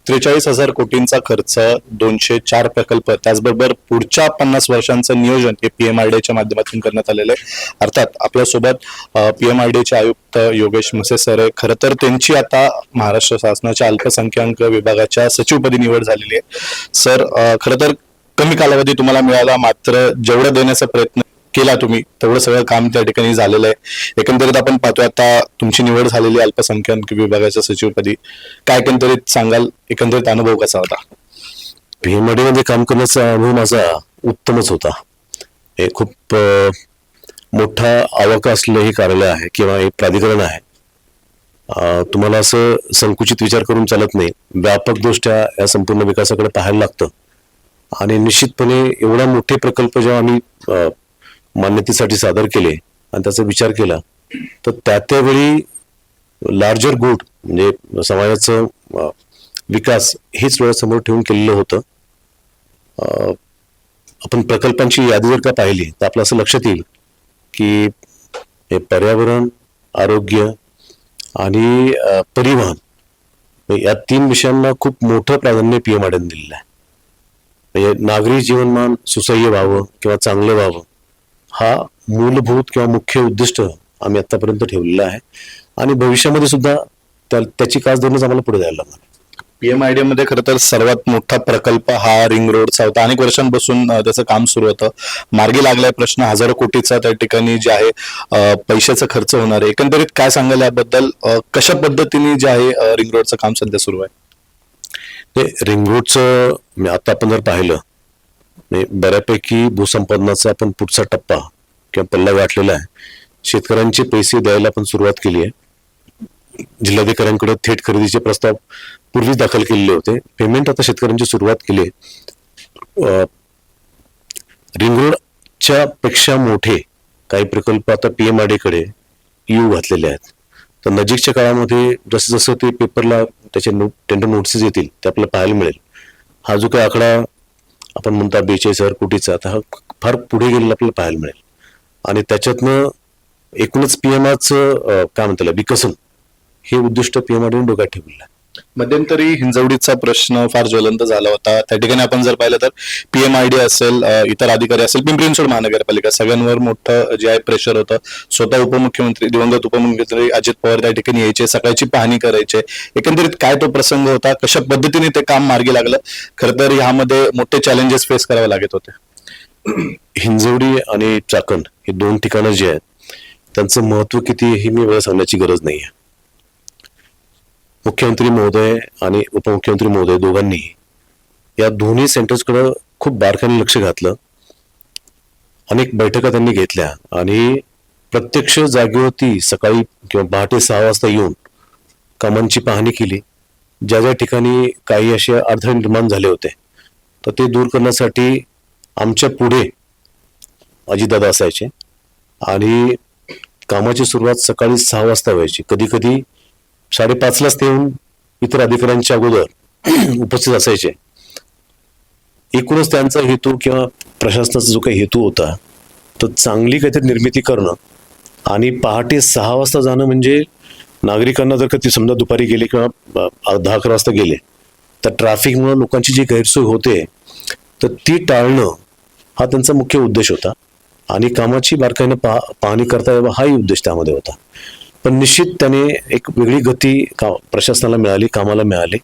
43,000 कोटींचा खर्च, 204 प्रकल्प, त्याचबरोबर पुढच्या 50 वर्षांचं नियोजन हे पीएमआरडीएच्या माध्यमातून करण्यात आलेलं आहे. अर्थात आपल्यासोबत पीएमआरडीएचे आयुक्त योगेश म्हसे सर आहे. खरं तर त्यांची आता महाराष्ट्र शासनाच्या अल्पसंख्याक विभागाच्या सचिवपदी निवड झालेली आहे. सर, खरं तर कमी कालावधी तुम्हाला मिळाला, मात्र जेवढं देण्याचा प्रयत्न केला तुम्ही तेवढं सगळं काम त्या ठिकाणी झालेलं आहे. एकंदरीत आपण पाहतोय आता तुमची निवड झालेली अल्पसंख्याक विभागाच्या सचिवपदी. काय एकंदरीत सांगाल, एकंदरीत अनुभव कसा होता? पीएमआरडी मध्ये काम करण्याचा अनुभव माझा उत्तमच होता. हे खूप मोठा आवाका असलेलं हे कार्यालय आहे किंवा एक प्राधिकरण आहे. तुम्हाला असं संकुचित विचार करून चालत नाही. व्यापकदृष्ट्या या संपूर्ण विकासाकडे पाहायला लागतं आणि निश्चितपणे एवढा मोठे प्रकल्प जेव्हा आम्ही मान्यतेसाठी सादर केले आणि त्याचा विचार केला तर त्यावेळी लार्जर गुड म्हणजे समाजाचं विकास हेच डोळ्यासमोर ठेवून केलेलं होतं. आपण प्रकल्पांची यादी जर का पाहिली तर आपलं असं लक्षात येईल की हे पर्यावरण, आरोग्य आणि परिवहन या 3 विषयांना खूप मोठं प्राधान्य पीएमआरडीने दिलेलं आहे. म्हणजे नागरी जीवनमान सुसह्य व्हावं किंवा चांगलं व्हावं हा मूलभूत किंवा मुख्य उद्दिष्ट आम्ही आतापर्यंत ठेवलेलं आहे आणि भविष्यामध्ये सुद्धा त्याची कास धरूनच आम्हाला पुढे जायला लागणार. पीएमआरडीए मध्ये खरं तर सर्वात मोठा प्रकल्प हा रिंग रोडचा होता. अनेक वर्षांपासून त्याचं काम सुरू होतं. मार्गी लागलाय प्रश्न हजारो कोटीचा त्या ठिकाणी जे आहे पैशाचा खर्च होणार आहे. एकंदरीत काय सांगाल याबद्दल? कशा पद्धतीने जे आहे रिंग रोडचं काम सध्या सुरू आहे? रिंग रोडचं आता आपण जर पाहिलं बऱ्यापैकी भूसंपादनाचा आपण पुढचा टप्पा किंवा पल्ला गाठलेला आहे. शेतकऱ्यांचे पैसे द्यायला आपण सुरुवात केली आहे. जिल्हाधिकाऱ्यांकडे थेट खरेदीचे प्रस्ताव पूर्वीच दाखल केलेले होते. पेमेंट आता शेतकऱ्यांची सुरुवात केली आहे. रिंग रोडच्या पेक्षा मोठे काही प्रकल्प आता पीएमआरडी कडे येऊ घातलेले आहेत. तर नजीकच्या काळामध्ये जसं जसं ते पेपरला त्याचे टेंडर नोटिसेस येतील ते आपल्याला पाहायला मिळेल. हा जो काही आकडा आपण म्हणता 42,000 कोटीचा आता हा फार पुढे गेलेला आपल्याला पाहायला मिळेल आणि त्याच्यातनं एकूणच पीएमआरचं काय म्हणता विकसन हे उद्दिष्ट पीएमआरडीने डोक्यात ठेवलेलं आहे. मध्यंतरी हिंजवडीचा प्रश्न फार ज्वलंत झाला होता. त्या ठिकाणी आपण जर पाहिलं तर पीएमआरडी असेल, इतर अधिकारी असेल, पिंपरी चिंचवड महानगरपालिका सगळ्यांवर मोठं जे आहे प्रेशर होतं. स्वतः उपमुख्यमंत्री, दिवंगत उपमुख्यमंत्री अजित पवार त्या ठिकाणी यायचे, सकाळची पाहणी करायचे. एकंदरीत काय तो प्रसंग होता, कशा पद्धतीने ते काम मार्गी लागलं? खरं तर ह्यामध्ये मोठे चॅलेंजेस फेस करावे लागत होते. हिंजवडी आणि चाकण हे 2 ठिकाणं जे आहेत त्यांचं महत्व किती हे मी वेळा सांगण्याची गरज नाही आहे. मुख्यमंत्री महोदय आणि उपमुख्यमंत्री महोदय दोघांनी या दोन्ही सेंटर्सकडे खूप बारकाईने लक्ष घातलं. अनेक बैठका त्यांनी घेतल्या आणि प्रत्यक्ष जागेवरती सकाळी किंवा पहाटे 6 वाजता येऊन कामांची पाहणी केली. ज्या ज्या ठिकाणी काही असे अडथळे निर्माण झाले होते तर ते दूर करण्यासाठी आमच्या पुढे अजितदादा असायचे आणि कामाची सुरुवात सकाळी 6 वाजता व्हायची. कधी कधी 5:30लाच ते येऊन इतर अधिकाऱ्यांच्या अगोदर उपस्थित असायचे. एकूणच त्यांचा हेतू किंवा प्रशासनाचा जो काही हेतू होता तो चांगली काहीतरी निर्मिती करणं आणि पहाटे 6 वाजता जाणं म्हणजे नागरिकांना जर का ती समजा दुपारी गेले किंवा 10-11 वाजता गेले तर ट्रॅफिकमुळे लोकांची जी गैरसोय होते तर ती टाळणं हा त्यांचा मुख्य उद्देश होता आणि कामाची बारकाईनं पाहणी करता यावं हाही उद्देश त्यामध्ये होता. पण निश्चित त्याने एक वेगळी गती प्रशासनाला मिळाली, कामाला मिळाली.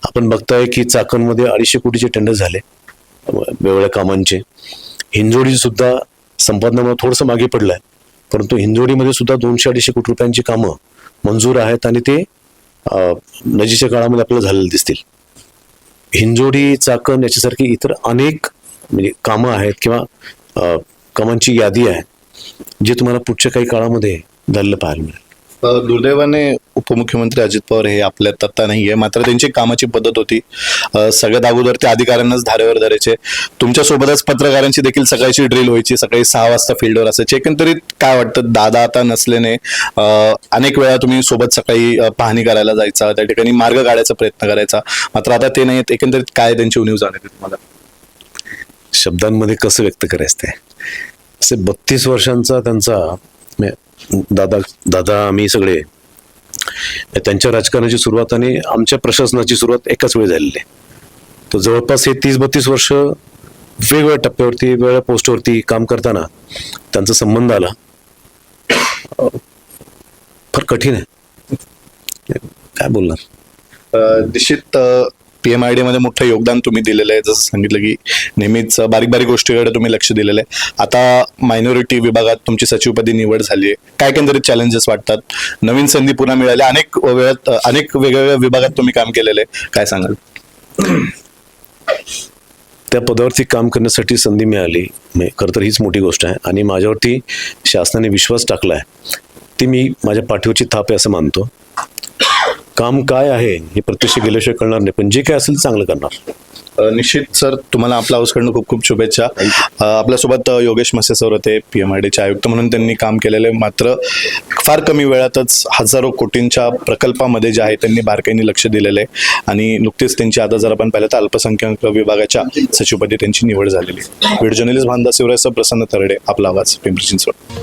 आपण बघताय की चाकणमध्ये 250 कोटीचे टेंडर झाले वेगवेगळ्या कामांचे. हिंजवडी सुद्धा संपादनामुळे थोडंसं मागे पडलंय, परंतु हिंजवडीमध्ये सुद्धा 200-250 कोटी रुपयांची कामं मंजूर आहेत आणि ते नजीकच्या काळामध्ये आपल्याला झालेले दिसतील. हिंजवडी, चाकण याच्यासारखी इतर अनेक म्हणजे कामं आहेत किंवा कामांची यादी आहे जे तुम्हाला पुढच्या काही काळामध्ये झालेलं पाहायला मिळेल. दुर्दैवाने उपमुख्यमंत्री अजित पवार हे आपल्यात आता नाहीये, मात्र त्यांची कामाची पद्धत होती. सगळ्यात अगोदर ते अधिकाऱ्यांनाच धारेवर धरायचे. तुमच्यासोबतच पत्रकारांची देखील सकाळची ड्रिल व्हायची, सकाळी 6 वाजता फील्डवर असायचे. एकंदरीत काय वाटतं, दादा आता नसल्याने अनेक वेळा तुम्ही सोबत सकाळी पाहणी करायला जायचा, त्या ठिकाणी मार्ग काढायचा प्रयत्न करायचा, मात्र आता ते नाही. एकंदरीत काय त्यांची उणीव जाणवते तुम्हाला? शब्दांमध्ये कसं व्यक्त करायचं ते असे 32 वर्षांचा त्यांचा दादा आम्ही सगळे त्यांच्या राजकारणाची सुरुवात आणि आमच्या प्रशासनाची सुरुवात एकाच वेळी झालेली आहे. तर जवळपास हे 30-32 वर्ष वेगवेगळ्या टप्प्यावरती वेगवेगळ्या पोस्टवरती काम करताना त्यांचा संबंध आला. फार कठीण आहे, काय बोलणार. निश्चित PMID मध्ये मोठं योगदान तुम्ही दिलेलं आहे. जसं सांगितलं की नेहमीच बारीक बारीक गोष्टीकडे तुम्ही लक्ष दिलेलं आहे. आता मायनॉरिटी विभागात तुमची सचिवपदी निवड झाली आहे. काय एकंदरीत चॅलेंजेस वाटतात? नवीन संधी पुन्हा मिळाल्या, अनेक वेळात अनेक वेगवेगळ्या विभागात तुम्ही काम केलेलं आहे, काय सांगाल? त्या पदावरती काम करण्यासाठी संधी मिळाली, खरं तर हीच मोठी गोष्ट आहे. आणि माझ्यावरती शासनाने विश्वास टाकला आहे, ती मी माझ्या पाठीवरची थाप आहे असं मानतो. काम काय आहे हे प्रत्यक्ष गेल्याशिवाय कळणार नाही, पण जे काय असेल चांगलं करणार. निश्चित सर, तुम्हाला आपल्या हाऊसकडनं खूप खूप शुभेच्छा. आपल्यासोबत योगेश म्हसे सर होते, PMIDचे आयुक्त म्हणून त्यांनी काम केलेले. मात्र फार कमी वेळातच हजारो कोटींच्या प्रकल्पामध्ये जे आहे त्यांनी बारकाईने लक्ष दिलेलं आहे. आणि नुकतीच त्यांची आता जर आपण पाहिलं तर अल्पसंख्याक विभागाच्या सचिवपदी त्यांची निवड झालेली आहे. व्हिडिओ जर्नलिस्ट भानदास शिवराय, प्रसन्न तरडे, आपला आवाज, पिंपरी चिंचवड.